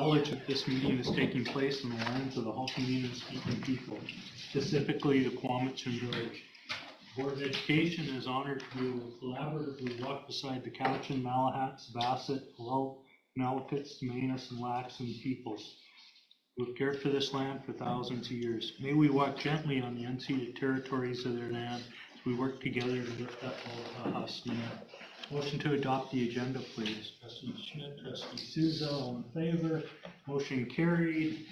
acknowledge that this meeting is taking place on the lands of the Halton speaking people, specifically the Quamitchin Village. The Board of Education is honored to be able to collaboratively walk beside the Cowichan, Malahats, Bassett, Malakits, Manus, and Laxon peoples who have cared for this land for thousands of years. May we walk gently on the unceded territories of their land as we work together to lift up all of us. Motion to adopt the agenda, please. Trustee Schmidt, Trustee Souza, all in favor. Motion carried.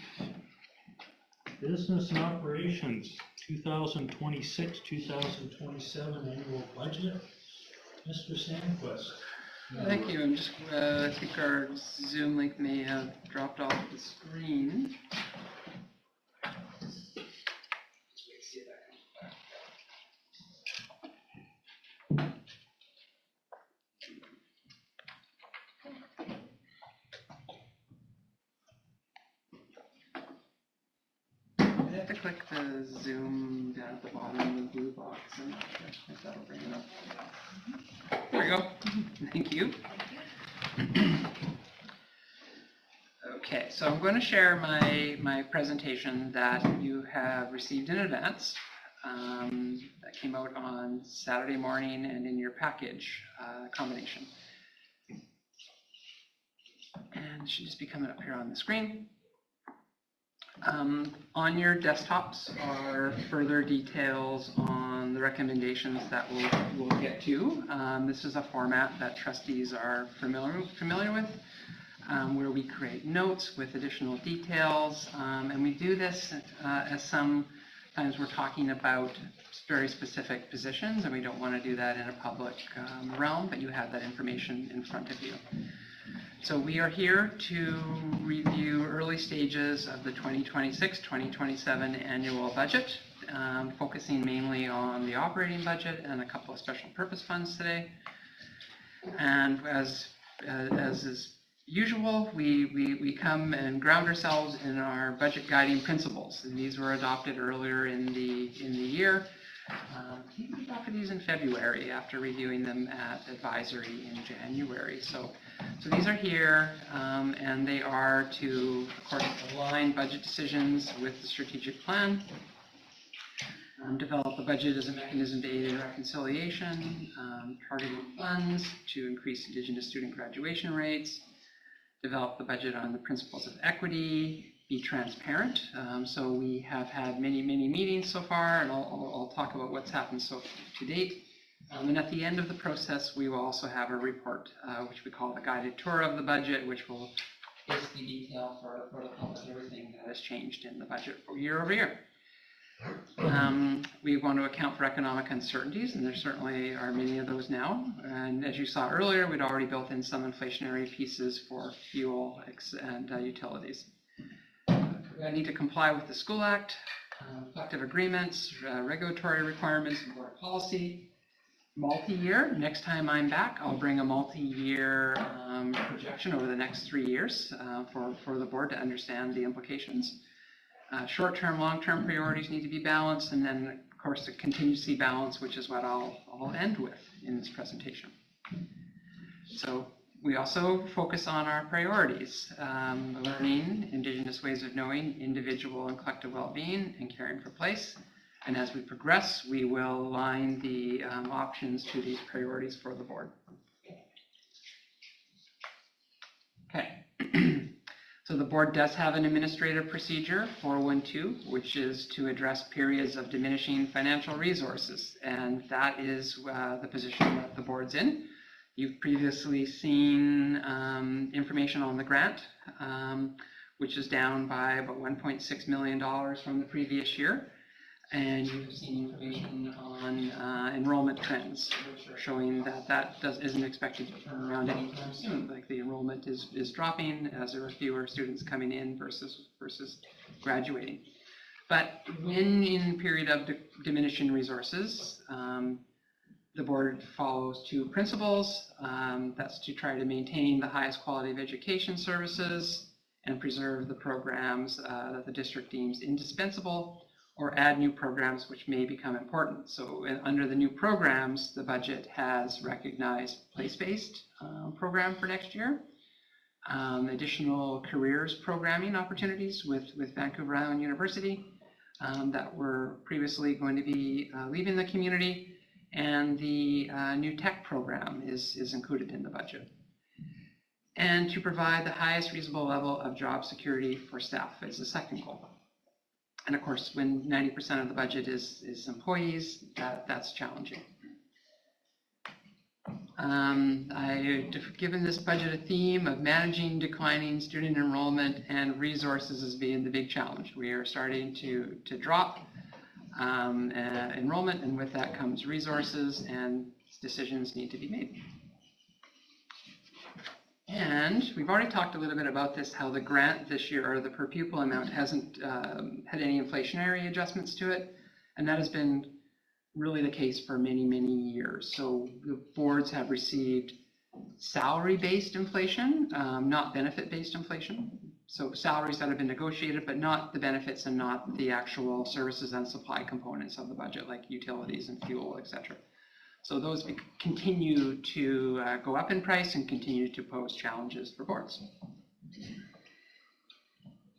Business and operations, 2026-2027 annual budget. Mr. Sandquist. Thank you. I'm just, I think our Zoom link may have dropped off the screen. I have to click the Zoom down at the bottom of the blue box, and if that'll bring it up. There we go. Thank you. Okay, so I'm going to share my presentation that you have received in advance. That came out on Saturday morning and in your package combination. And it should just be coming up here on the screen. On your desktops are further details on the recommendations that we'll get to. This is a format that trustees are familiar with, where we create notes with additional details, and we do this as sometimes we're talking about very specific positions, and we don't want to do that in a public realm, but you have that information in front of you. So we are here to review early stages of the 2026-2027 annual budget, focusing mainly on the operating budget and a couple of special purpose funds today. And as is usual, we come and ground ourselves in our budget guiding principles, and these were adopted earlier in the year. We adopted these in February after reviewing them at advisory in January. So these are here, and they are to, of course, align budget decisions with the strategic plan, develop the budget as a mechanism to aid in reconciliation, targeted funds to increase Indigenous student graduation rates, develop the budget on the principles of equity, be transparent. So we have had many meetings so far, and I'll talk about what's happened so to date. And at the end of the process, we will also have a report, which we call the guided tour of the budget, which will basically detail for the public everything that has changed in the budget year over year. We want to account for economic uncertainties, and there certainly are many of those now. And as you saw earlier, we'd already built in some inflationary pieces for fuel and utilities. We need to comply with the School Act, collective agreements, regulatory requirements, and board policy. Multi-year, next time I'm back, I'll bring a multi-year projection over the next 3 years for the board to understand the implications. Short-term, long-term priorities need to be balanced, and then, of course, the contingency balance, which is what I'll end with in this presentation. So we also focus on our priorities, learning, Indigenous ways of knowing, individual and collective well-being, and caring for place. And as we progress, we will align the options to these priorities for the board. Okay. So the board does have an administrative procedure, 412, which is to address periods of diminishing financial resources. And that is the position that the board's in. You've previously seen information on the grant, which is down by about $1.6 million from the previous year. And you've seen information on enrollment trends, which are showing that isn't expected to turn around anytime soon. Like the enrollment is dropping as there are fewer students coming in versus graduating. But when in a period of diminishing resources, the board follows two principles. That's to try to maintain the highest quality of education services and preserve the programs that the district deems indispensable, or add new programs which may become important. So under the new programs, the budget has recognized place-based program for next year, additional careers programming opportunities with Vancouver Island University that were previously going to be leaving the community, and the new tech program is included in the budget. And to provide the highest reasonable level of job security for staff is the second goal. And of course, when 90% of the budget is employees, that's challenging. I've given this budget a theme of managing declining student enrollment and resources as being the big challenge. We are starting to drop enrollment, and with that comes resources, and decisions need to be made. And we've already talked a little bit about this, how the grant this year, or the per pupil amount, hasn't had any inflationary adjustments to it, and that has been really the case for many, many years. So the boards have received salary-based inflation, not benefit-based inflation. So salaries that have been negotiated, but not the benefits and not the actual services and supply components of the budget, like utilities and fuel, etc. So those continue to go up in price and continue to pose challenges for boards.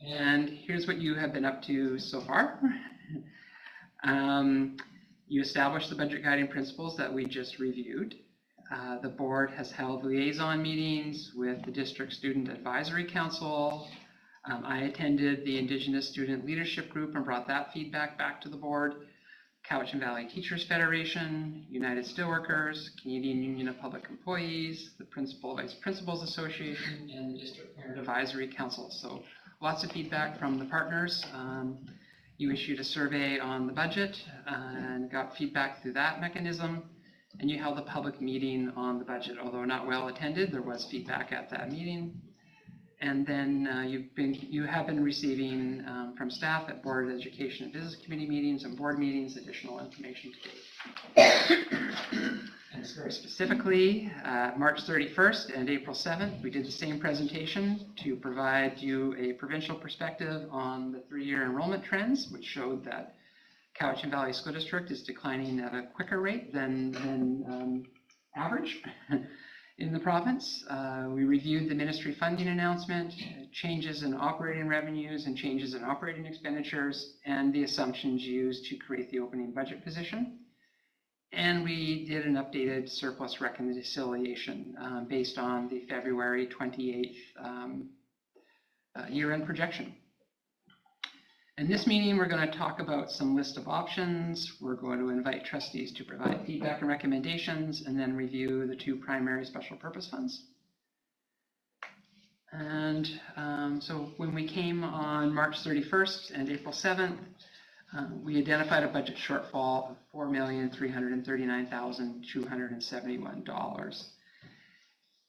And here's what you have been up to so far. You established the budget guiding principles that we just reviewed. The board has held liaison meetings with the District Student Advisory Council. I attended the Indigenous Student Leadership Group and brought that feedback back to the board. Cowichan Valley Teachers Federation, United Steelworkers, Canadian Union of Public Employees, the Principal Vice Principals Association, and the District Parent Advisory Council. So lots of feedback from the partners. You issued a survey on the budget and got feedback through that mechanism. And you held a public meeting on the budget. Although not well attended, there was feedback at that meeting. And then you have been receiving from staff at Board of Education and Business Committee meetings and board meetings additional information to date. And very specifically, March 31st and April 7th, we did the same presentation to provide you a provincial perspective on the 3-year enrollment trends, which showed that Cowichan Valley School District is declining at a quicker rate than average in the province. We reviewed the ministry funding announcement, changes in operating revenues and changes in operating expenditures, and the assumptions used to create the opening budget position. And we did an updated surplus reconciliation based on the February 28th year-end projection. In this meeting, we're going to talk about some list of options. We're going to invite trustees to provide feedback and recommendations, and then review the 2 primary special purpose funds. And so when we came on March 31st and April 7th, we identified a budget shortfall of $4,339,271.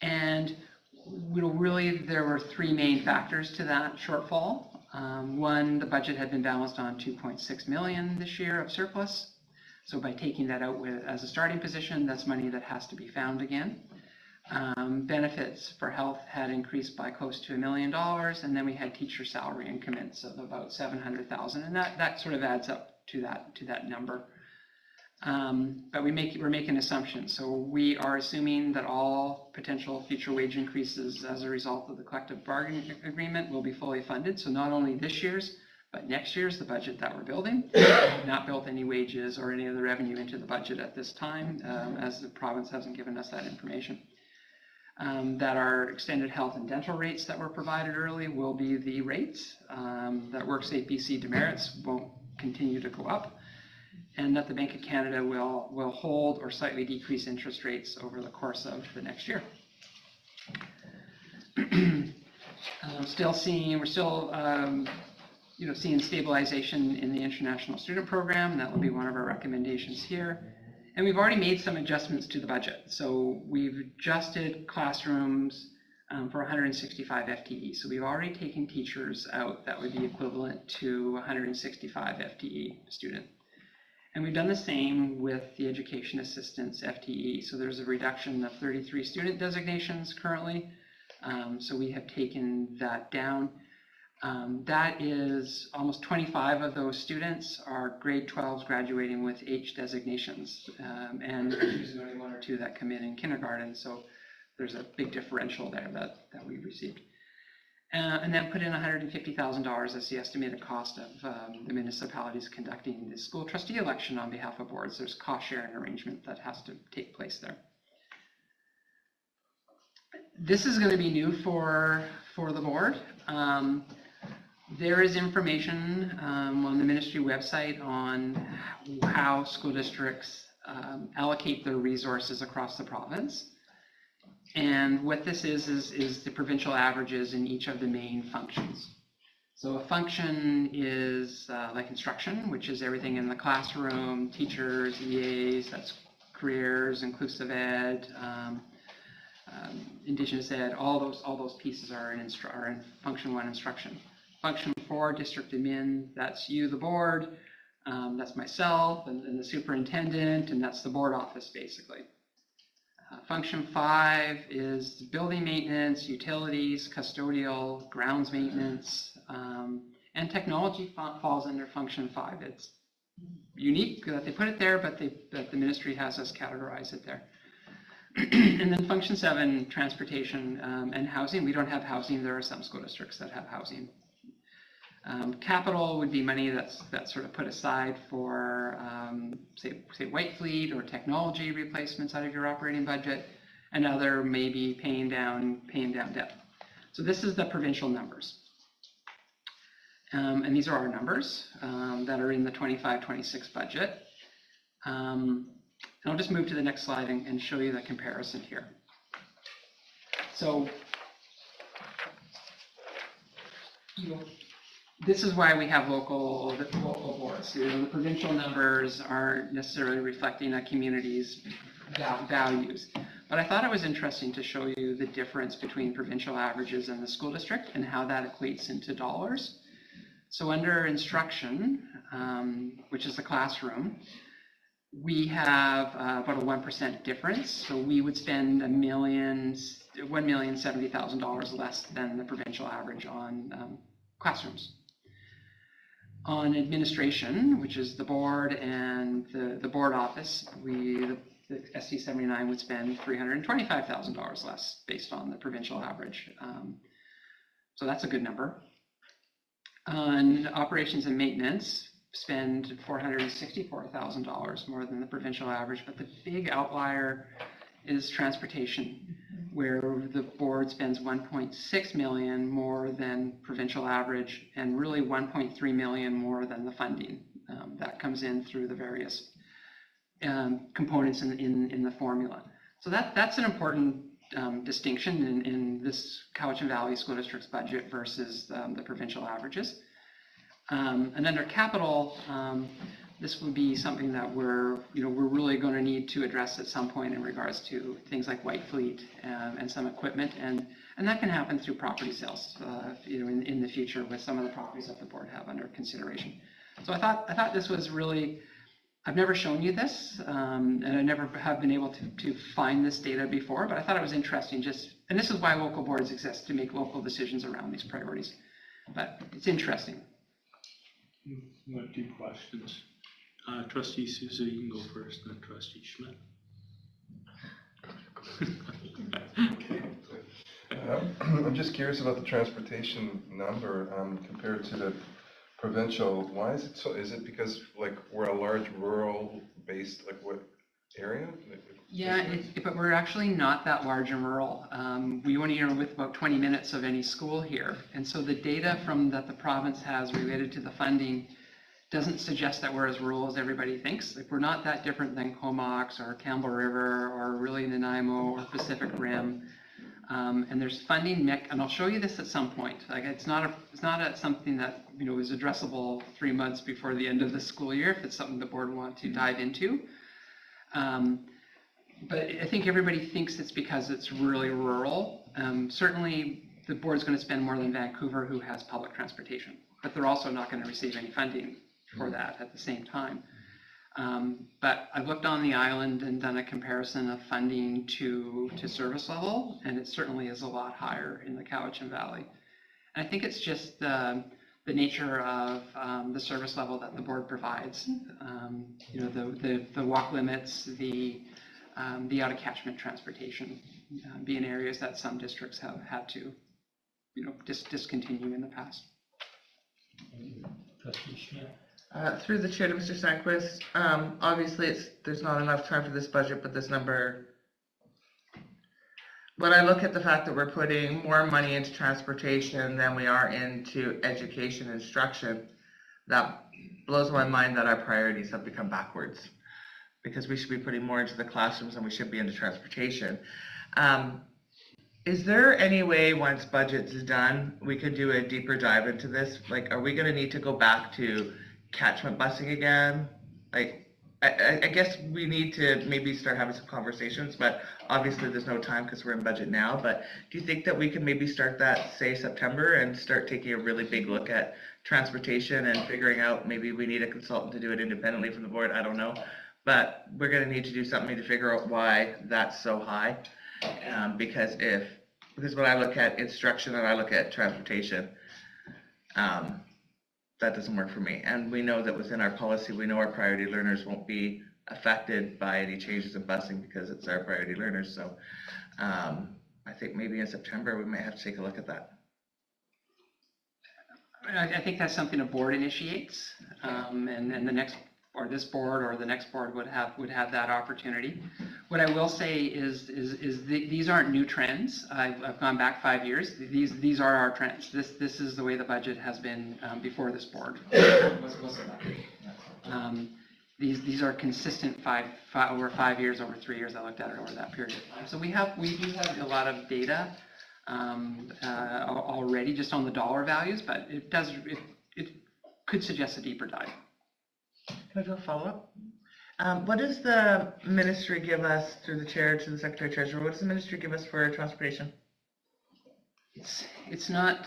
And really there were 3 main factors to that shortfall. One, the budget had been balanced on $2.6 million this year of surplus. So by taking that out as a starting position, that's money that has to be found again. Benefits for health had increased by close to $1 million, and then we had teacher salary increments of about $700,000, and that sort of adds up to that number. But we're making assumptions. So we are assuming that all potential future wage increases as a result of the collective bargaining agreement will be fully funded. So not only this year's, but next year's, the budget that we're building. We have not built any wages or any of the revenue into the budget at this time, as the province hasn't given us that information. That our extended health and dental rates that were provided early will be the rates. That WorkSafe BC demerits won't continue to go up. And that the Bank of Canada will hold or slightly decrease interest rates over the course of the next year. We're still seeing stabilization in the international student program, and that will be one of our recommendations here. And we've already made some adjustments to the budget. So we've adjusted classrooms for 165 FTE. So we've already taken teachers out that would be equivalent to 165 FTE student. And we've done the same with the education assistants FTE. So there's a reduction of 33 student designations currently. So we have taken that down. That is almost 25 of those students are grade 12s graduating with H designations. And there's only 1 or 2 that come in kindergarten. So there's a big differential there that we received. And then put in $150,000 as the estimated cost of the municipalities conducting the school trustee election on behalf of boards. There's cost sharing arrangement that has to take place there. This is going to be new for the board. There is information on the ministry website on how school districts allocate their resources across the province. And what this is the provincial averages in each of the main functions. So a function is like instruction, which is everything in the classroom, teachers, EAs, that's careers, inclusive ed, Indigenous ed, all those pieces are in function 1 instruction. Function 4, district admin, that's you, the board, that's myself and the superintendent, and that's the board office basically. Function 5 is building maintenance, utilities, custodial, grounds maintenance, and technology falls under function 5. It's unique that they put it there, but the ministry has us categorize it there. And then function 7, transportation and housing. We don't have housing. There are some school districts that have housing. Capital would be money that's sort of put aside for, say white fleet or technology replacements out of your operating budget, and other maybe paying down debt. So this is the provincial numbers. And these are our numbers that are in the 25-26 budget. And I'll just move to the next slide and show you the comparison here. So, this is why we have local boards. The provincial numbers aren't necessarily reflecting a community's values. But I thought it was interesting to show you the difference between provincial averages and the school district and how that equates into dollars. So under instruction, which is the classroom, we have about a 1% difference. So we would spend $1,070,000 less than the provincial average on classrooms. On administration, which is the board and the board office, the SC 79 would spend $325,000 less based on the provincial average. So that's a good number. On operations and maintenance, spend $464,000 more than the provincial average, but the big outlier is transportation, where the board spends $1.6 million more than provincial average, and really $1.3 million more than the funding that comes in through the various components in the formula. So that's an important distinction in this Cowichan Valley School District's budget versus the provincial averages. And under capital, this would be something that we're really going to need to address at some point in regards to things like white fleet and some equipment, and that can happen through property sales, in the future with some of the properties that the board have under consideration. So I thought this was really, I've never shown you this, and I never have been able to find this data before, but I thought it was interesting. And this is why local boards exist, to make local decisions around these priorities. But it's interesting. I've got 2 questions. Trustee Souza, you can go first, then Trustee Schmidt. I'm just curious about the transportation number compared to the provincial. Why is it so? Is it because we're a large rural based, what area? Yeah, but we're actually not that large and rural. We only are with about 20 minutes of any school here. And so the data that the province has related to the funding doesn't suggest that we're as rural as everybody thinks. We're not that different than Comox or Campbell River or really Nanaimo or Pacific Rim. And there's funding and I'll show you this at some point. It's not something that is addressable 3 months before the end of the school year if it's something the board want to dive into. But I think everybody thinks it's because it's really rural. Certainly the board's going to spend more than Vancouver, who has public transportation, but they're also not going to receive any funding for that at the same time. But I've looked on the island and done a comparison of funding to service level, and it certainly is a lot higher in the Cowichan Valley. And I think it's just the nature of the service level that the board provides. The walk limits, the out of catchment transportation being areas that some districts have had to discontinue in the past. Trustee Schmidt? Through the chair to Mr. Sandquist, obviously there's not enough time for this budget, but this number, when I look at the fact that we're putting more money into transportation than we are into education instruction, that blows my mind that our priorities have become backwards. Because we should be putting more into the classrooms than we should be into transportation. Is there any way, once budget is done, we could do a deeper dive into this? Like, are we gonna need to go back to catchment busing again? Like, I guess we need to maybe start having some conversations, but obviously there's no time because we're in budget now. But do you think that we can maybe start that, say, September, and start taking a really big look at transportation and figuring out maybe we need a consultant to do it independently from the board? I don't know. But we're gonna need to do something to figure out why that's so high. Because when I look at instruction and I look at transportation, that doesn't work for me. And we know that within our policy, we know our priority learners won't be affected by any changes in busing because it's our priority learners. So I think maybe in September, we might have to take a look at that. I think that's something a board initiates, and the next, or this board or the next board would have that opportunity. What I will say is these aren't new trends. I've gone back 5 years. These are our trends. This is the way the budget has been before this board. These are consistent over 5 years, over 3 years. I looked at it over that period of time. So we do have a lot of data already just on the dollar values, but it could suggest a deeper dive. Can I do a follow-up? What does the ministry give us, through the chair to the secretary treasurer, what does the ministry give us for transportation? It's not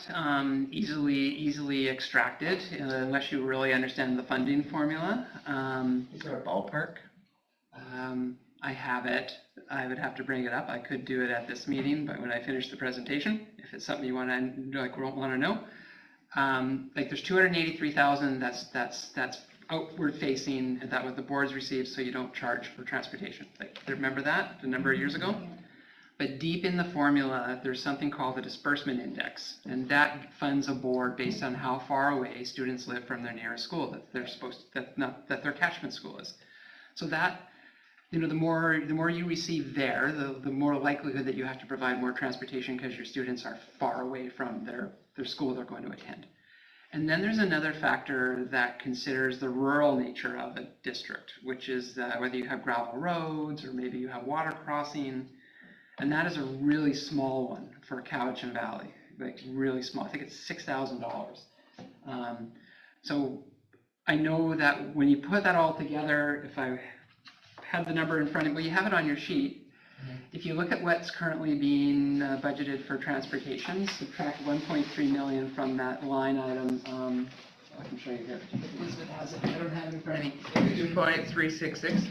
easily extracted unless you really understand the funding formula. Is there a ballpark? I have it. I would have to bring it up. I could do it at this meeting, but when I finish the presentation, if it's something you want to know, like there's 283,000. That's outward facing, that what the boards received, so you don't charge for transportation. Like, remember that a number of years ago? But deep in the formula, there's something called the disbursement index, and that funds a board based on how far away students live from their nearest school that their catchment school is. So that, the more you receive there, the more likelihood that you have to provide more transportation because your students are far away from their school they're going to attend. And then there's another factor that considers the rural nature of a district, which is whether you have gravel roads or maybe you have water crossing. And that is a really small one for Cowichan Valley, like really small. I think it's $6,000. So I know that when you put that all together, if I had the number in front of me, well, you have it on your sheet. If you look at what's currently being budgeted for transportation, subtract 1.3 million from that line item. I can show you here. Elizabeth has it. I don't have it in front of me. 2.366.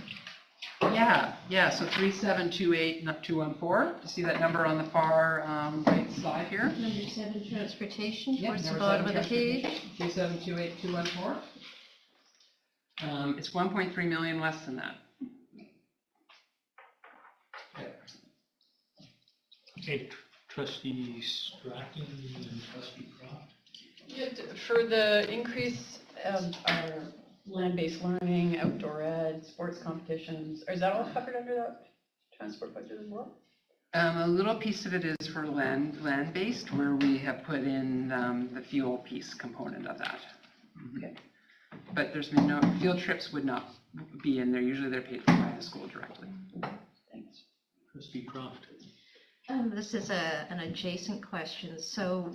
Yeah. So 3728, not 214. You see that number on the far right side here? Number 7, transportation, Yeah, towards the number bottom 7, of the page. 3728214. It's 1.3 million less than that. Okay, Trustee Stratton and Trustee Croft. Yeah, for the increase of our land-based learning, outdoor ed, sports competitions, is that all covered under that transport budget as well? A little piece of it is for land-based, where we have put in the fuel piece component of that. Okay. But there's been no, field trips would not be in there. Usually they're paid for by the school directly. Thanks. Trustee Croft. This is an adjacent question. So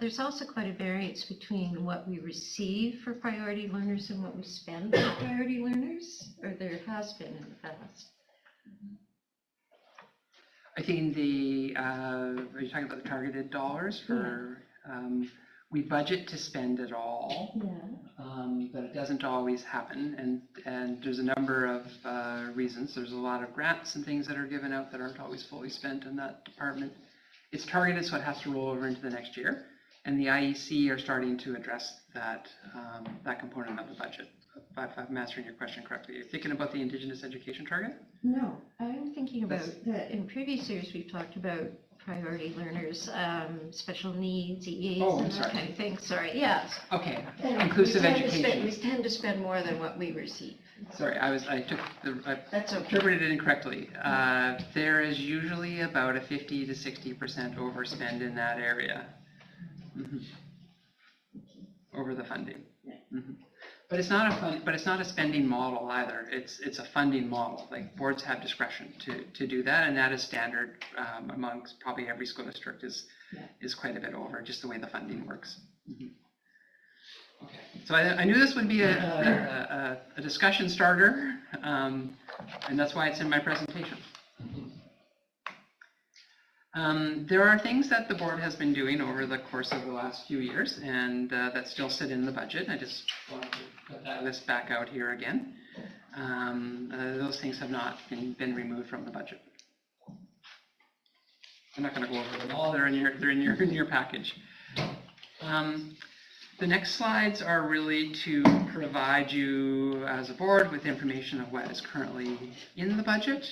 there's also quite a variance between what we receive for priority learners and what we spend for priority learners, or there has been in the past. I think are you talking about the targeted dollars for, we budget to spend it all, but it doesn't always happen. And there's a number of reasons. There's a lot of grants and things that are given out that aren't always fully spent in that department. It's targeted, so it has to roll over into the next year. And the IEC are starting to address that component of the budget. If I'm answering your question correctly. You're thinking about the Indigenous education target? No, I'm thinking about that in previous years we've talked about priority learners, special needs, EAs, Oh, I'm and that sorry. kind of thing, sorry, yes. Okay, And inclusive we tend to spend- education. We tend to spend more than what we receive. Sorry, I That's okay. interpreted it incorrectly. There is usually about a 50 to 60% overspend in that area. Mhm. Over the funding. Mhm. But it's not a spending model either. It's a funding model. Like boards have discretion to do that, and that is standard amongst probably every school district is quite a bit over, just the way the funding works. Mhm. Okay. So I knew this would be a discussion starter, and that's why it's in my presentation. There are things that the board has been doing over the course of the last few years, and that still sit in the budget. I just wanted to put that list back out here again. Those things have not been removed from the budget. I'm not going to go over them all. They're in your package. The next slides are really to provide you as a board with information of what is currently in the budget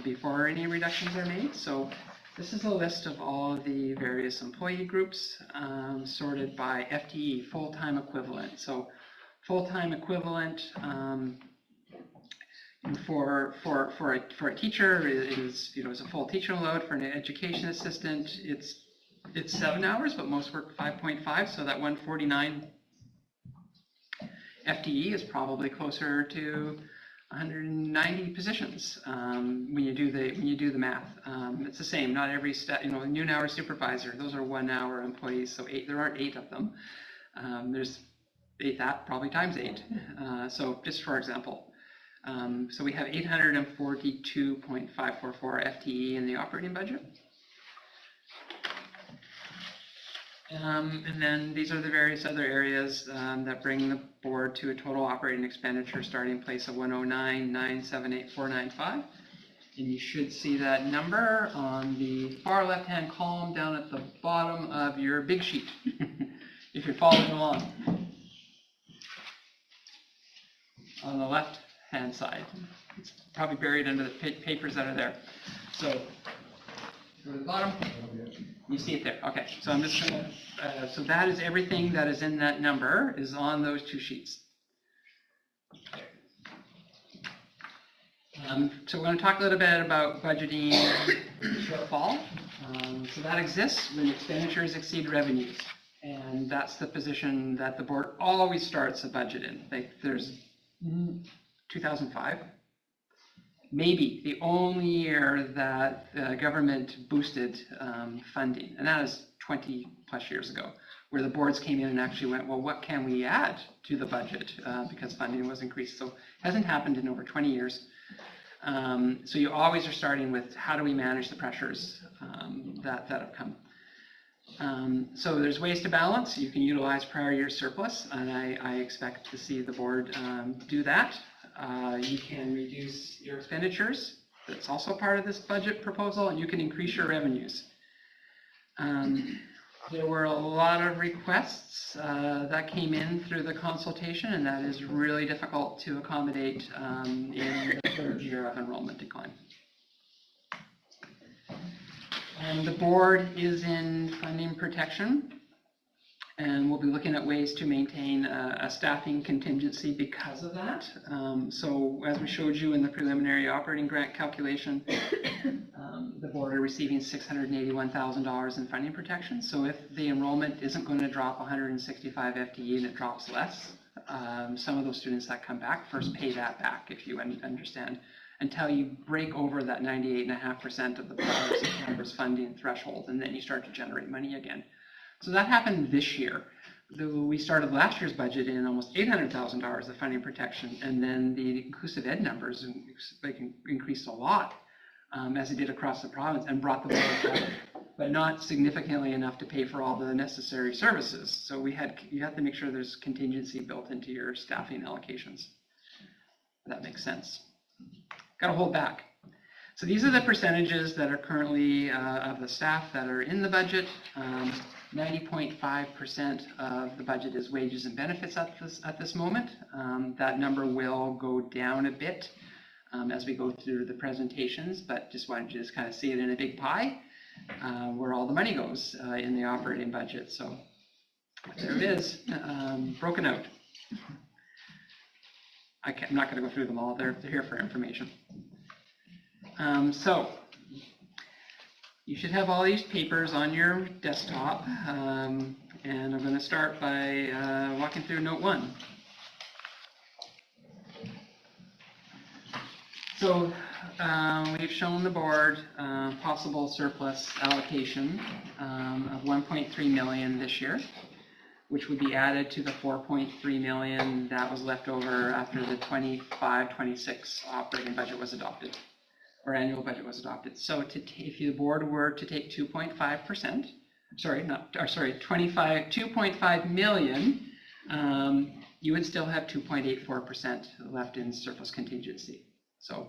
before any reductions are made. So this is a list of all of the various employee groups sorted by FTE, full-time equivalent. So full-time equivalent for a teacher is a full teacher load. For an education assistant, it's 7 hours, but most work 5.5, so that 149 FTE is probably closer to 190 positions when you do the math. It's the same. Not every noon hour supervisor. Those are 1 hour employees. So there aren't 8 of them. There's 8 that probably times 8. So just for example, so we have 842.544 FTE in the operating budget. And then these are the various other areas that bring the board to a total operating expenditure starting place of 109,978,495. And you should see that number on the far left-hand column down at the bottom of your big sheet, if you're following along. On the left-hand side. It's probably buried under the papers that are there. So, go to the bottom. You see it there. Okay, so I'm just going to, so that is everything that is in that number is on those 2 sheets. So we're going to talk a little bit about budgeting shortfall. So that exists when expenditures exceed revenues. And that's the position that the board always starts a budget in. Like there's 2005. Maybe the only year that the government boosted funding, and that is 20 plus years ago, where the boards came in and actually went, well, what can we add to the budget because funding was increased. So it hasn't happened in over 20 years. So you always are starting with how do we manage the pressures that have come. So there's ways to balance. You can utilize prior year surplus, and I expect to see the board do that. You can reduce your expenditures. That's also part of this budget proposal, and you can increase your revenues. There were a lot of requests that came in through the consultation, and that is really difficult to accommodate in the 3rd year of enrollment decline. The board is in funding protection, and we'll be looking at ways to maintain a staffing contingency because of that. So as we showed you in the preliminary operating grant calculation, the board are receiving $681,000 in funding protection. So if the enrollment isn't going to drop 165 FTE and it drops less, some of those students that come back first pay that back, if you understand, until you break over that 98.5% of the prior September's funding threshold, and then you start to generate money again. So that happened this year. We started last year's budget in almost $800,000 of funding protection, and then the inclusive ed numbers increased a lot as it did across the province and brought the budget up, but not significantly enough to pay for all the necessary services. So you have to make sure there's contingency built into your staffing allocations. That makes sense. Got to hold back. So these are the percentages that are currently of the staff that are in the budget. 90.5% of the budget is wages and benefits at this moment. That number will go down a bit as we go through the presentations, but just wanted to kind of see it in a big pie. where all the money goes in the operating budget. So there it is, broken out. I'm not going to go through them all. They're here for information. So you should have all these papers on your desktop, and I'm going to start by walking through note 1. So we've shown the board possible surplus allocation of 1.3 million this year, which would be added to the 4.3 million that was left over after the 25-26 operating budget was adopted, or annual budget was adopted. So if the board were to take 2.5%, 2.5 million, you would still have 2.84% left in surplus contingency. So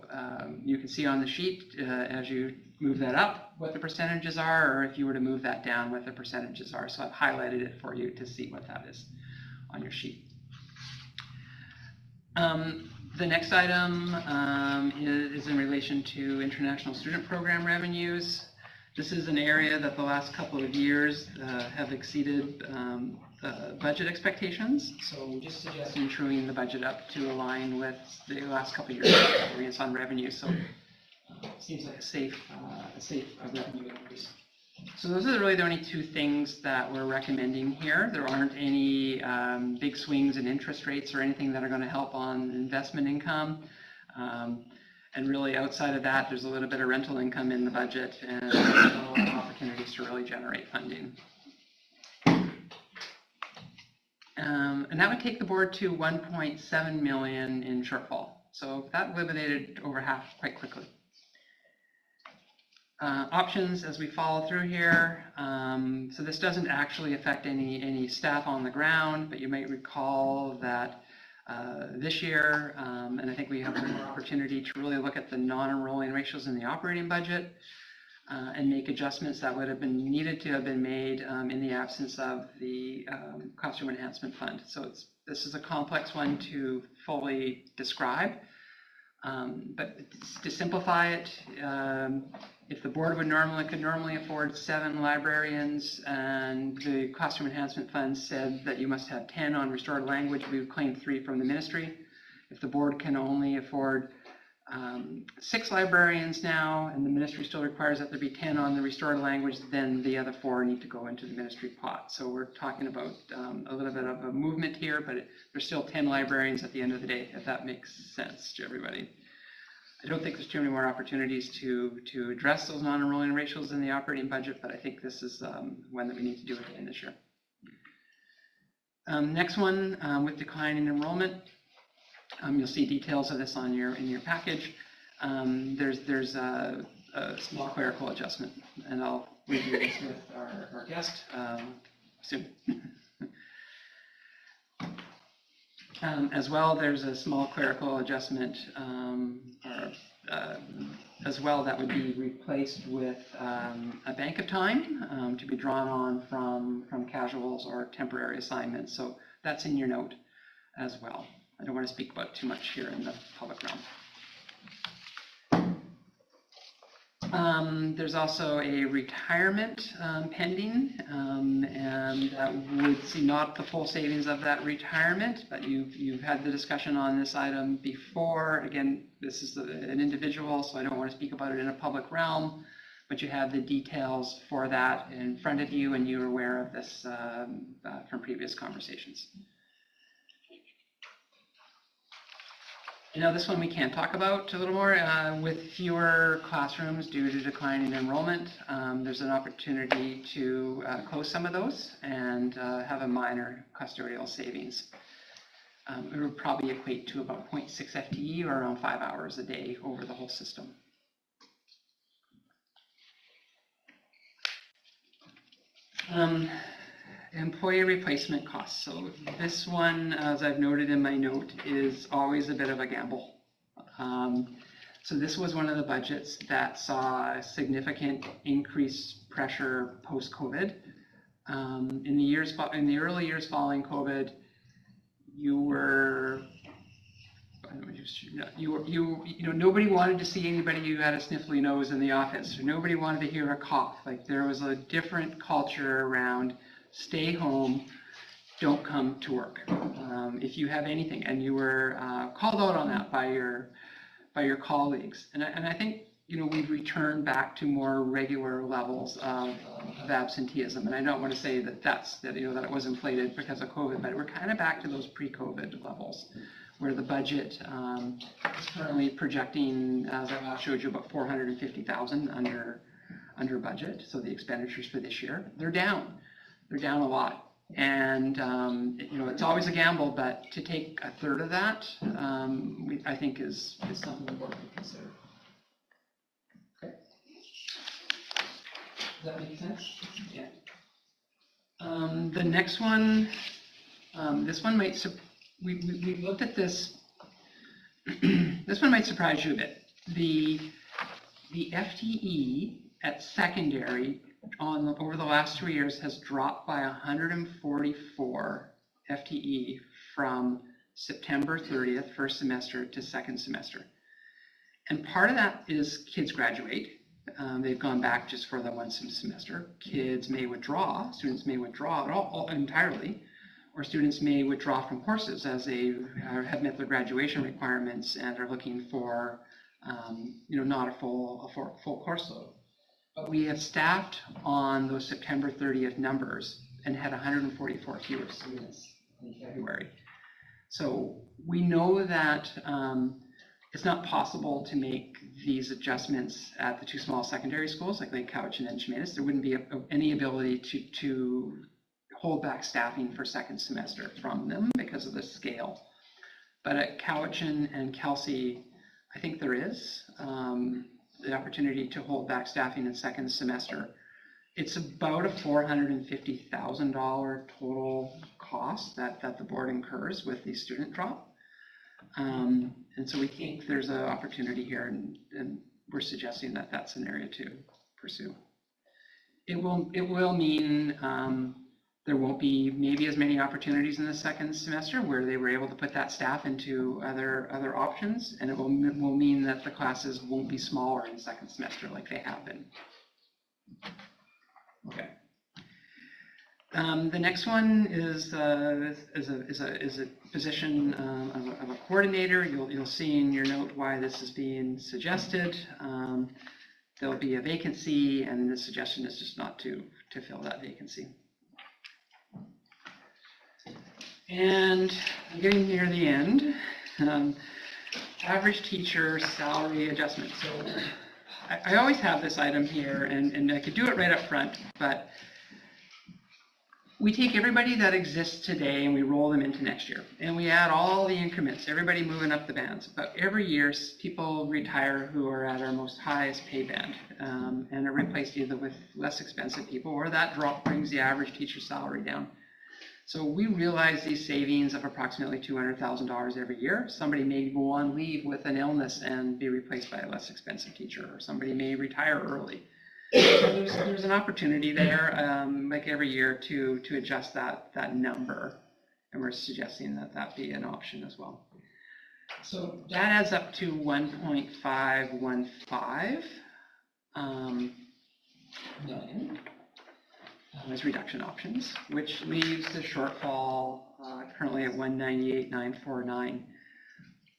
you can see on the sheet as you move that up what the percentages are, or if you were to move that down what the percentages are. So I've highlighted it for you to see what that is on your sheet. The next item is in relation to international student program revenues. This is an area that the last couple of years have exceeded budget expectations. So we're just suggesting truing the budget up to align with the last couple of years' experience on revenue. So it seems like a safe revenue increase. So those are really the only two things that we're recommending here. There aren't any big swings in interest rates or anything that are going to help on investment income. And really outside of that, there's a little bit of rental income in the budget and a lot of opportunities to really generate funding. And that would take the board to 1.7 million in shortfall. So that eliminated over half quite quickly. Options as we follow through here. So this doesn't actually affect any staff on the ground, but you might recall that this year, and I think we have an opportunity to really look at the non-enrolling ratios in the operating budget and make adjustments that would have been needed to have been made in the absence of the classroom enhancement fund. So this is a complex one to fully describe, but to simplify it, if the board could normally afford 7 librarians and the classroom enhancement fund said that you must have 10 on restored language, we would claim 3 from the ministry. If the board can only afford 6 librarians now and the ministry still requires that there be 10 on the restored language, then the other 4 need to go into the ministry pot. So we're talking about a little bit of a movement here, but there's still 10 librarians at the end of the day, if that makes sense to everybody. I don't think there's too many more opportunities to address those non-enrolling ratios in the operating budget, but I think this is one that we need to do again this year. Next one, with declining enrollment, you'll see details of this in your package. There's a small clerical adjustment, and I'll review this with our guest soon. As well, there's a small clerical adjustment as well that would be replaced with a bank of time to be drawn on from casuals or temporary assignments. So that's in your note as well. I don't want to speak about too much here in the public realm. There's also a retirement pending, and that would see not the full savings of that retirement, but you've had the discussion on this item before. Again, this is an individual, so I don't want to speak about it in a public realm, but you have the details for that in front of you, and you're aware of this from previous conversations. Now this one we can talk about a little more. With fewer classrooms due to declining enrollment, there's an opportunity to close some of those and have a minor custodial savings. It would probably equate to about 0.6 FTE or around 5 hours a day over the whole system. Employee replacement costs. So this one, as I've noted in my note, is always a bit of a gamble. So this was one of the budgets that saw significant increased pressure post-COVID. In the early years following COVID, you were nobody wanted to see anybody who had a sniffly nose in the office, or nobody wanted to hear a cough. Like, there was a different culture around stay home, don't come to work. If you have anything, and you were called out on that by your colleagues. And I think, we've returned back to more regular levels of absenteeism. And I don't want to say that it was inflated because of COVID, but we're kind of back to those pre-COVID levels, where the budget is currently projecting, as I last showed you, about 450,000 under budget. So the expenditures for this year, they're down a lot. And, it's always a gamble, but to take a third of that, I think is something important to consider. Okay. Does that make sense? Yeah. The next one, this one might, we looked at this, this one might surprise you a bit. The FTE at secondary over the last 3 years has dropped by 144 FTE from September 30th, first semester, to second semester. And part of that is kids graduate. They've gone back just for the one semester. Kids may withdraw, students may withdraw all entirely, or students may withdraw from courses as they have met their graduation requirements and are looking for, not a full course load. But we have staffed on those September 30th numbers and had 144 fewer students in February. So we know that it's not possible to make these adjustments at the two small secondary schools like Lake Cowichan and Chemainus. There wouldn't be any ability to hold back staffing for second semester from them because of the scale. But at Cowichan and Kelsey, I think there is the opportunity to hold back staffing in second semester. It's about a $450,000 total cost that the board incurs with the student drop. And so we think there's an opportunity here, and we're suggesting that that's an area to pursue. It will mean there won't be maybe as many opportunities in the second semester where they were able to put that staff into other options, and it will mean that the classes won't be smaller in second semester like they have been. Okay. The next one is a position of a coordinator. You'll see in your note why this is being suggested. There'll be a vacancy, and the suggestion is just not to fill that vacancy. And I'm getting near the end. Average teacher salary adjustment. So I always have this item here, and I could do it right up front, but we take everybody that exists today and we roll them into next year. And we add all the increments, everybody moving up the bands. But every year, people retire who are at our most highest pay band and are replaced either with less expensive people, or that drop brings the average teacher salary down. So we realize these savings of approximately $200,000 every year. Somebody may go on leave with an illness and be replaced by a less expensive teacher, or somebody may retire early. So there's an opportunity there, like every year, to adjust that number, and we're suggesting that be an option as well. So that adds up to 1.515 million. As reduction options, which leaves the shortfall currently at 198,949.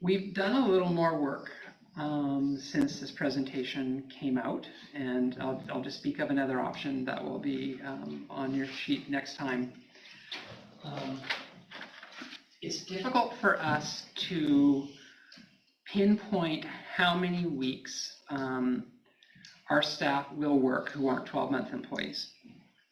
We've done a little more work since this presentation came out, and I'll just speak of another option that will be on your sheet next time. It's difficult for us to pinpoint how many weeks our staff will work who aren't 12-month employees.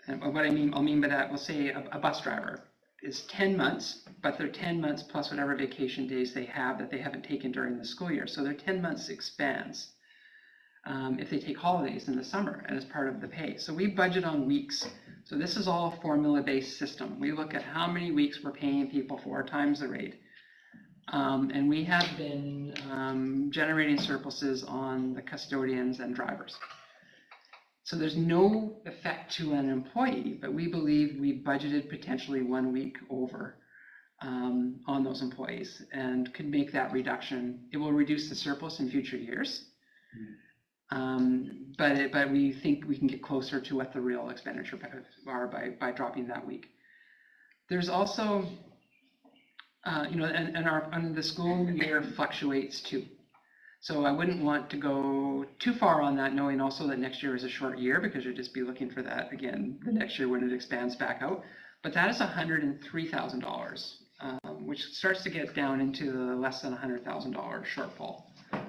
And what I'll mean by that, we'll say a bus driver is 10 months, but they're 10 months plus whatever vacation days they have that they haven't taken during the school year. So their 10 months expands if they take holidays in the summer and as part of the pay. So we budget on weeks. So this is all a formula-based system. We look at how many weeks we're paying people for times the rate. And we have been generating surpluses on the custodians and drivers. So there's no effect to an employee, but we believe we budgeted potentially 1 week over on those employees and could make that reduction. It will reduce the surplus in future years. But we think we can get closer to what the real expenditure are by dropping that week. There's also, and the school year fluctuates too. So I wouldn't want to go too far on that, knowing also that next year is a short year, because you'd just be looking for that again the next year when it expands back out. But that is $103,000, which starts to get down into the less than $100,000 shortfall.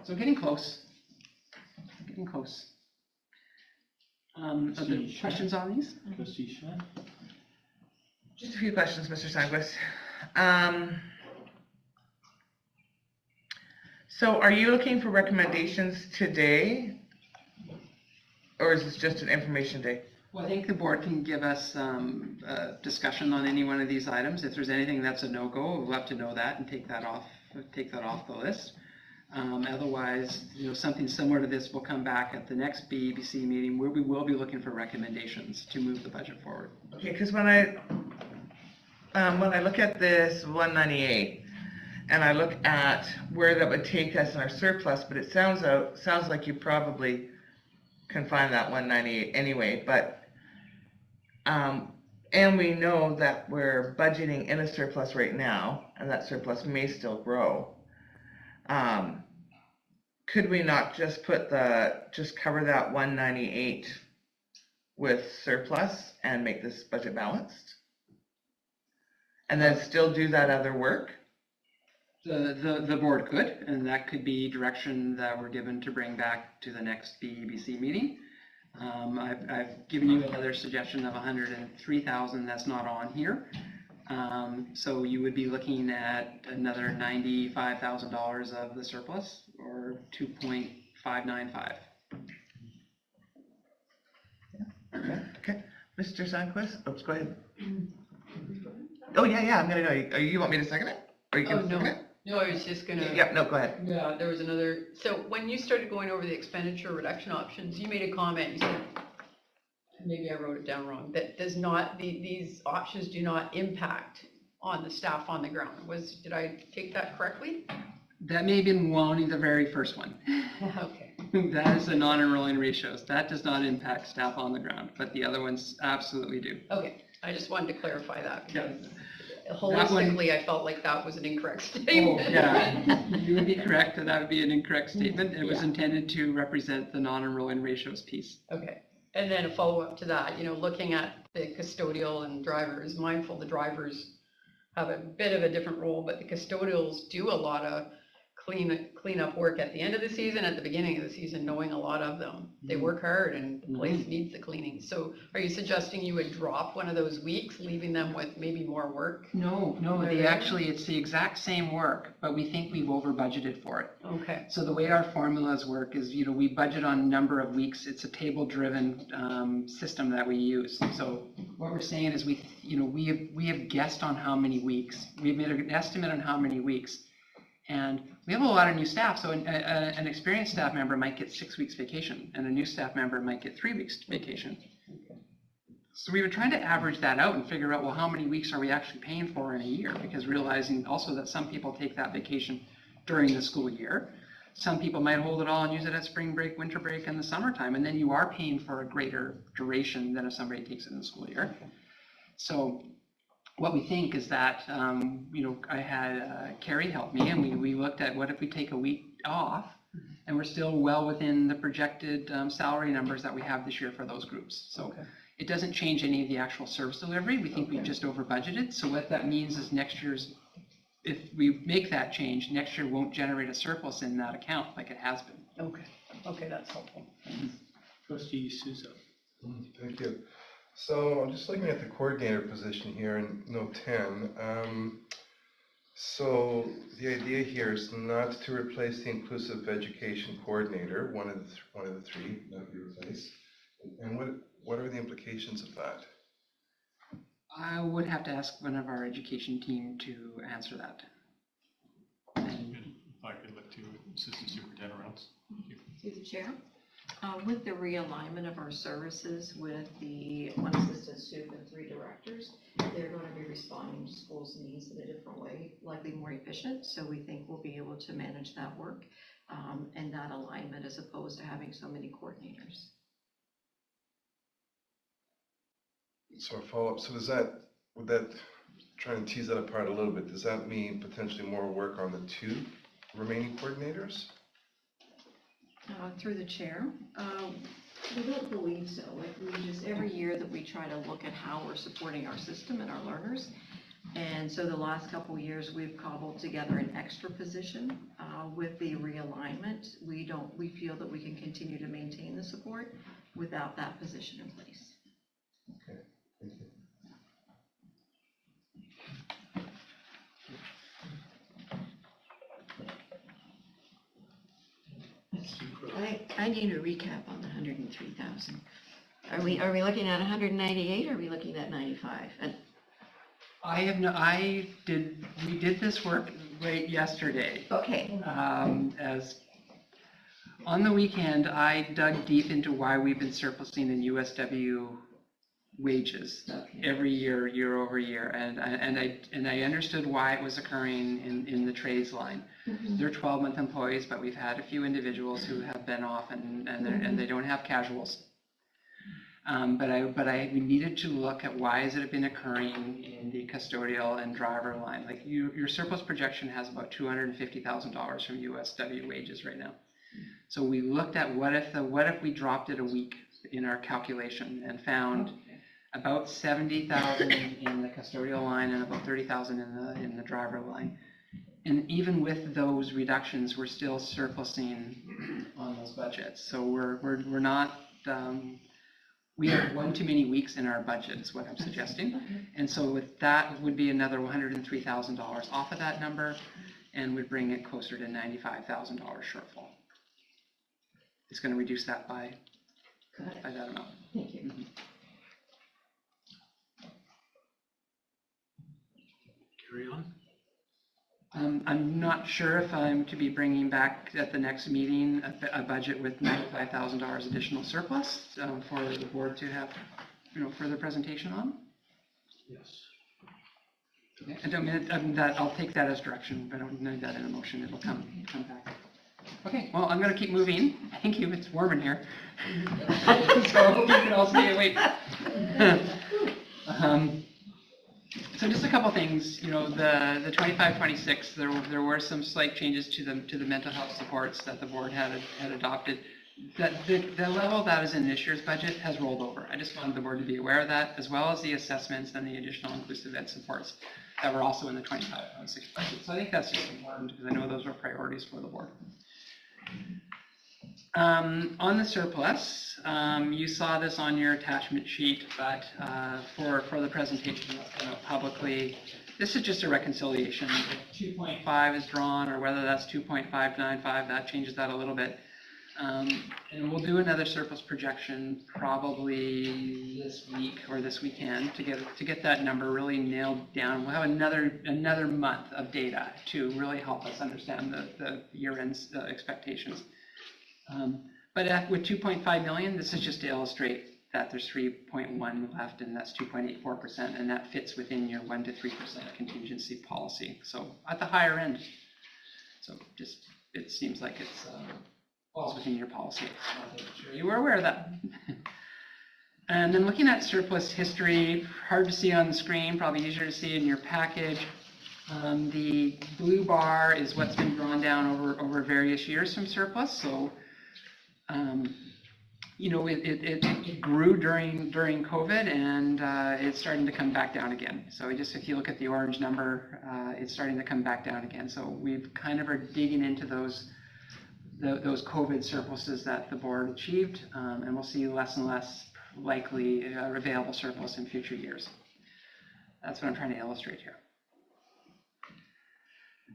So getting close. Getting close. Are there questions on these? Trustee Schmidt? Just a few questions, Mr. Sandquist. So are you looking for recommendations today? Or is this just an information day? Well, I think the board can give us discussion on any one of these items. If there's anything that's a no-go, we'll have to know that and take that off the list. Otherwise, something similar to this will come back at the next BEBC meeting, where we will be looking for recommendations to move the budget forward. Okay, because when I look at this 198 and I look at where that would take us in our surplus, but it sounds like you probably can find that 198 anyway, but and we know that we're budgeting in a surplus right now, and that surplus may still grow. Could we not just cover that 198 with surplus and make this budget balanced? And then still do that other work? The board could, and that could be direction that we're given to bring back to the next BEBC meeting. I've given you another suggestion of 103,000 that's not on here. So you would be looking at another $95,000 of the surplus, or 2.595. Okay. Mr. Sandquist? Oops, go ahead. Oh, yeah, I'm gonna know. You want me to second it? Or you can second it? No, I was just gonna. Yeah, no, go ahead. Yeah, there was another, so when you started going over the expenditure reduction options, you made a comment, you said, maybe I wrote it down wrong, that these options do not impact on the staff on the ground. Did I take that correctly? That may have been the very first one. Okay. That is the non-enrolling ratios. That does not impact staff on the ground, but the other ones absolutely do. Okay, I just wanted to clarify that, because Yeah. holistically, I felt like that was an incorrect statement. Oh, yeah, you would be correct, that would be an incorrect statement. It was intended to represent the non-enrolling ratios piece. Okay, and then a follow-up to that, looking at the custodial and drivers, mindful the drivers have a bit of a different role, but the custodials do a lot of cleanup work at the end of the season, at the beginning of the season, knowing a lot of them. They work hard and the place needs the cleaning. So are you suggesting you would drop one of those weeks, leaving them with maybe more work? No, it's the exact same work, but we think we've over budgeted for it. Okay, So the way our formulas work is, we budget on number of weeks. It's a table-driven system that we use. So what we're saying is we have guessed on how many weeks. We've made an estimate on how many weeks. And we have a lot of new staff, so an experienced staff member might get 6 weeks vacation, and a new staff member might get 3 weeks vacation. So we were trying to average that out and figure out, well, how many weeks are we actually paying for in a year? Because realizing also that some people take that vacation during the school year. Some people might hold it all and use it at spring break, winter break, and the summertime, and then you are paying for a greater duration than if somebody takes it in the school year. So what we think is that, I had Carrie help me, and we looked at what if we take a week off, and we're still well within the projected salary numbers that we have this year for those groups. So it doesn't change any of the actual service delivery. We think we've just over budgeted. So what that means is if we make that change, next year won't generate a surplus in that account like it has been. okay, that's helpful. Trustee Souza? Thank you. So I'm just looking at the coordinator position here in note 10. So the idea here is not to replace the inclusive education coordinator, one of the three, not be replaced. And what are the implications of that? I would have to ask one of our education team to answer that. If I could look to Assistant Superintendent Reynolds. Through the chair. With the realignment of our services with the 1 assistant soup and 3 directors, they're going to be responding to schools' needs in a different way, likely more efficient. So we think we'll be able to manage that work and that alignment as opposed to having so many coordinators. So a follow-up, so would that, trying to tease that apart a little bit, does that mean potentially more work on the 2 remaining coordinators? Through the chair, we don't believe so. Like we just, every year that we try to look at how we're supporting our system and our learners. And so the last couple of years, we've cobbled together an extra position. With the realignment, we feel that we can continue to maintain the support without that position in place. Okay, thank you. I need a recap on the 103,000. Are we looking at 198 or are we looking at 95? And we did this work late yesterday. okay, As on the weekend, I dug deep into why we've been surplusing in USW wages every year, year over year, and I understood why it was occurring in the trades line. They're 12-month employees, but we've had a few individuals who have been off and they don't have casuals. We needed to look at why has it been occurring in the custodial and driver line. Like your surplus projection has about $250,000 from USW wages right now. So we looked at what if we dropped it a week in our calculation and found about 70,000 in the custodial line and about 30,000 in the driver line. And even with those reductions, we're still surplusing on those budgets. So we're not, we have one too many weeks in our budget is what I'm suggesting. And so with that would be another $103,000 off of that number and would bring it closer to $95,000 shortfall. It's going to reduce that by that amount. thank you. Carry on. I'm not sure if I'm to be bringing back at the next meeting a budget with $95,000 additional surplus for the board to have, further presentation on. Yes. Okay. I don't mean that. I'll take that as direction, but I don't need that in a motion. It'll come back. Okay. Well, I'm going to keep moving. Thank you. It's warm in here, so I hope you can all stay awake. So just a couple things, the 25-26, there were some slight changes to the mental health supports that the board had adopted. That the level that is in this year's budget has rolled over. I just wanted the board to be aware of that, as well as the assessments and the additional inclusive ed supports that were also in the 25-26 budget. So I think that's just important because I know those were priorities for the board. On the surplus, you saw this on your attachment sheet, but for the presentation that's going out publicly, this is just a reconciliation. If 2.5 is drawn, or whether that's 2.595, that changes that a little bit. And we'll do another surplus projection probably this week or this weekend to get that number really nailed down. We'll have another month of data to really help us understand the year-end expectations. But with 2.5 million, this is just to illustrate that there's 3.1 left, and that's 2.84%, and that fits within your 1 to 3% contingency policy. So at the higher end. So just it seems like it's falls within your policy. I'm sure you were aware of that. And then looking at surplus history, hard to see on the screen, probably easier to see in your package. The blue bar is what's been drawn down over various years from surplus. So it grew during COVID, and it's starting to come back down again. So if you look at the orange number, it's starting to come back down again. So we've kind of are digging into those COVID surpluses that the board achieved, and we'll see less and less likely available surplus in future years. That's what I'm trying to illustrate here.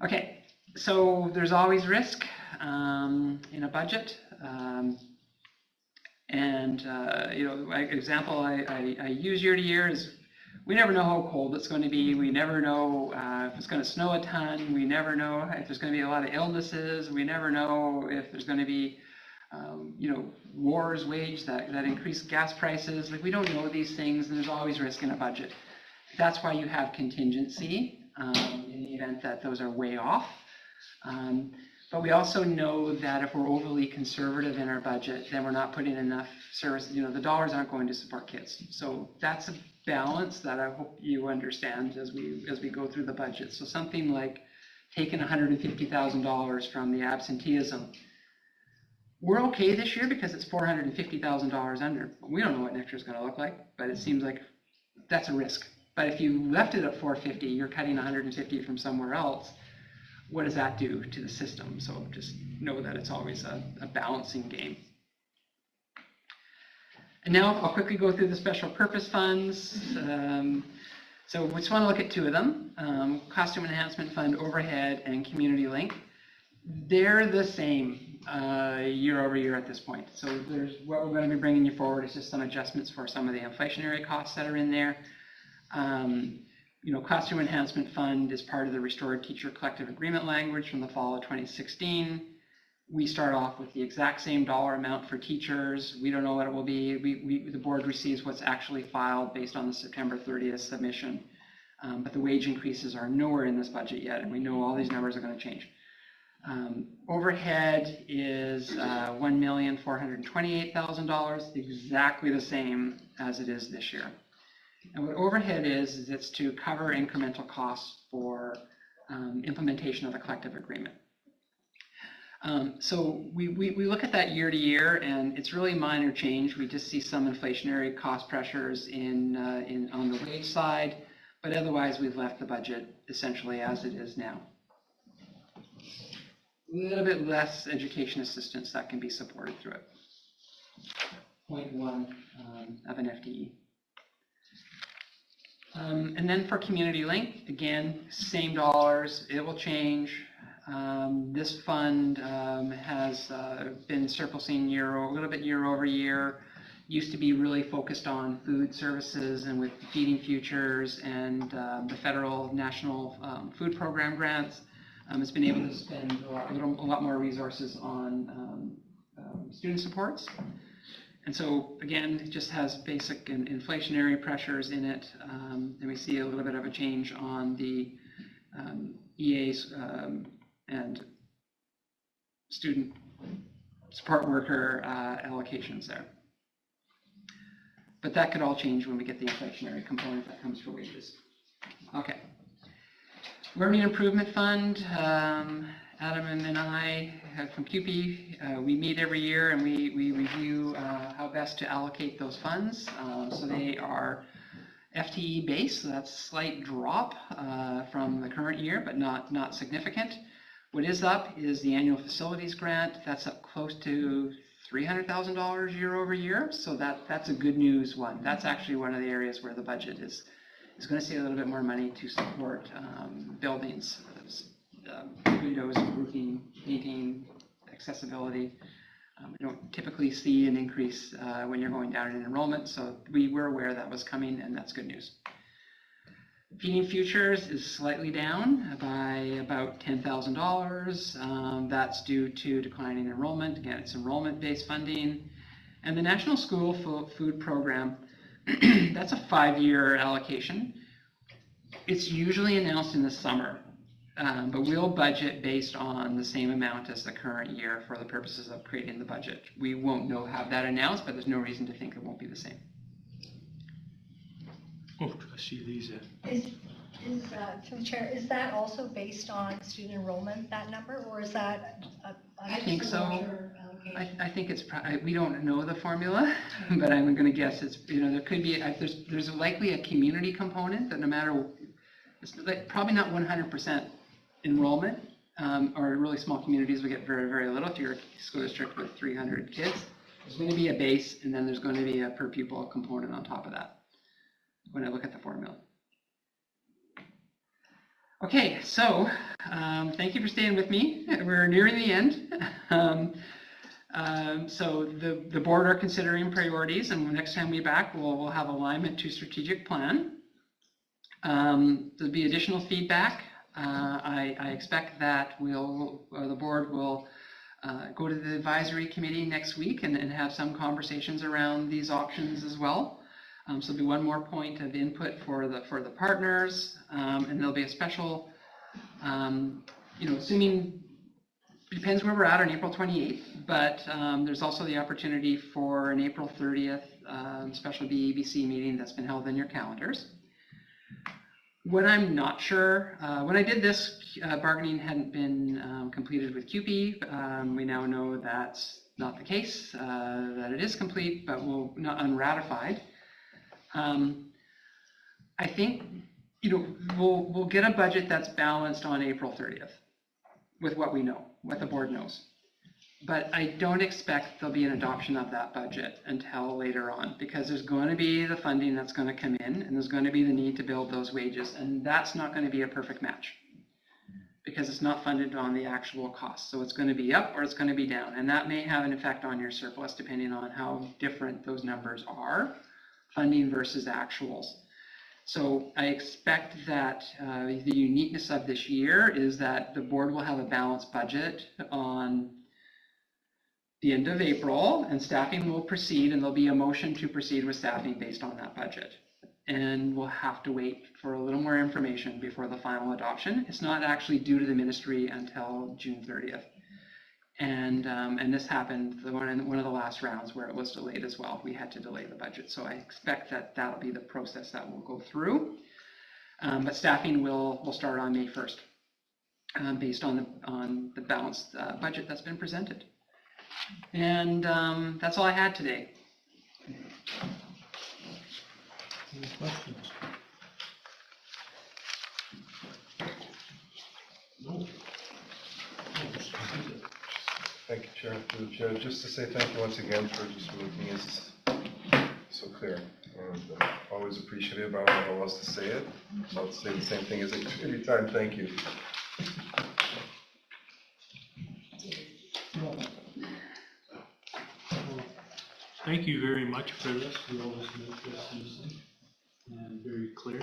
Okay, so there's always risk in a budget. Example I use year to year is we never know how cold it's going to be. We never know if it's going to snow a ton. We never know if there's going to be a lot of illnesses. We never know if there's going to be wars waged that increase gas prices. Like, we don't know these things, and there's always risk in a budget. That's why you have contingency in the event that those are way off. But we also know that if we're overly conservative in our budget, then we're not putting enough service, the dollars aren't going to support kids. So that's a balance that I hope you understand as we go through the budget. So something like taking $150,000 from the absenteeism. We're okay this year because it's $450,000 under. We don't know what next year's going to look like, but it seems like that's a risk. But if you left it at 450, you're cutting 150 from somewhere else. What does that do to the system? So just know that it's always a balancing game. And now I'll quickly go through the special purpose funds. So we just want to look at two of them, Costume Enhancement Fund overhead and Community Link. They're the same year over year at this point. So what we're going to be bringing you forward is just some adjustments for some of the inflationary costs that are in there. Costume Enhancement Fund is part of the Restored Teacher Collective Agreement language from the fall of 2016. We start off with the exact same dollar amount for teachers. We don't know what it will be. The board receives what's actually filed based on the September 30th submission. But the wage increases are nowhere in this budget yet, and we know all these numbers are going to change. Overhead is $1,428,000, exactly the same as it is this year. And what overhead is it's to cover incremental costs for implementation of the collective agreement. So we look at that year to year, and it's really minor change. We just see some inflationary cost pressures on the wage side, but otherwise we've left the budget essentially as it is now. A little bit less education assistance that can be supported through it. 0.1 of an FTE. And then for Community Link, again, same dollars, it will change. This fund has been surplusing a little bit year over year. Used to be really focused on food services and with Feeding Futures and the federal national food program grants. It's been able to spend a lot more resources on student supports. And so, again, it just has basic and inflationary pressures in it. And we see a little bit of a change on the EAs and student support worker allocations there. But that could all change when we get the inflationary component that comes for wages. Okay. Learning Improvement Fund, Adam and I from CUPE, we meet every year and we review how best to allocate those funds. So they are FTE based, so that's a slight drop from the current year, but not significant. What is up is the annual facilities grant. That's up close to $300,000 year over year. So that's a good news one. That's actually one of the areas where the budget is going to see a little bit more money to support buildings, windows, roofing, painting, accessibility. You don't typically see an increase when you're going down in enrollment, so we were aware that was coming, and that's good news. Feeding Futures is slightly down by about $10,000. That's due to declining enrollment. Again, it's enrollment-based funding. And the National School Food Program, that's a 5-year allocation. It's usually announced in the summer, but we'll budget based on the same amount as the current year for the purposes of creating the budget. We won't have that announced, but there's no reason to think it won't be the same. Oh, Trustee Lisa. To the chair, is that also based on student enrollment, that number, or is that I think so. allocation? I think it's, we don't know the formula, but I'm going to guess it's, there could be, there's likely a community component that no matter, it's probably not 100% enrollment, or really small communities will get very, very little. If you're a school district with 300 kids, there's going to be a base, and then there's going to be a per pupil component on top of that when I look at the formula. Okay, so thank you for staying with me. We're nearing the end. So the board are considering priorities, and next time we're back, we'll have alignment to strategic plan. There'll be additional feedback. I expect that the board will go to the advisory committee next week and have some conversations around these options as well. So there'll be one more point of input for the partners, and there'll be a special, assuming, depends where we're at on April 28th, but there's also the opportunity for an April 30th special BEBC meeting that's been held in your calendars. What I'm not sure, when I did this, bargaining hadn't been completed with CUPE. We now know that's not the case, that it is complete, but not unratified. I think, we'll get a budget that's balanced on April 30th with what we know, what the board knows. But I don't expect there'll be an adoption of that budget until later on, because there's going to be the funding that's going to come in, and there's going to be the need to build those wages, and that's not going to be a perfect match because it's not funded on the actual cost. So it's going to be up or it's going to be down, and that may have an effect on your surplus depending on how different those numbers are, funding versus actuals. So I expect that the uniqueness of this year is that the board will have a balanced budget on the end of April, and staffing will proceed, and there'll be a motion to proceed with staffing based on that budget. And we'll have to wait for a little more information before the final adoption. It's not actually due to the ministry until June 30th. And this happened one of the last rounds where it was delayed as well. We had to delay the budget. So I expect that that'll be the process that we'll go through. But staffing will start on May 1st based on the balanced budget that's been presented. And that's all I had today. Any questions? No. Thank you, Chair, through the Chair. Just to say thank you once again for just making it so clear. And always appreciative. I don't know how else to say it. I'll say the same thing as every time. Thank you. Thank you very much for this. You always make this easy and very clear.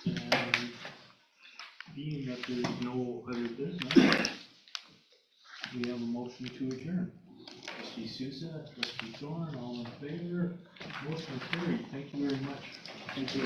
And being that there's no other business, we have a motion to adjourn. Trustee Sousa, Trustee Thorn, all in favor? Motion carried. Thank you very much. Thank you.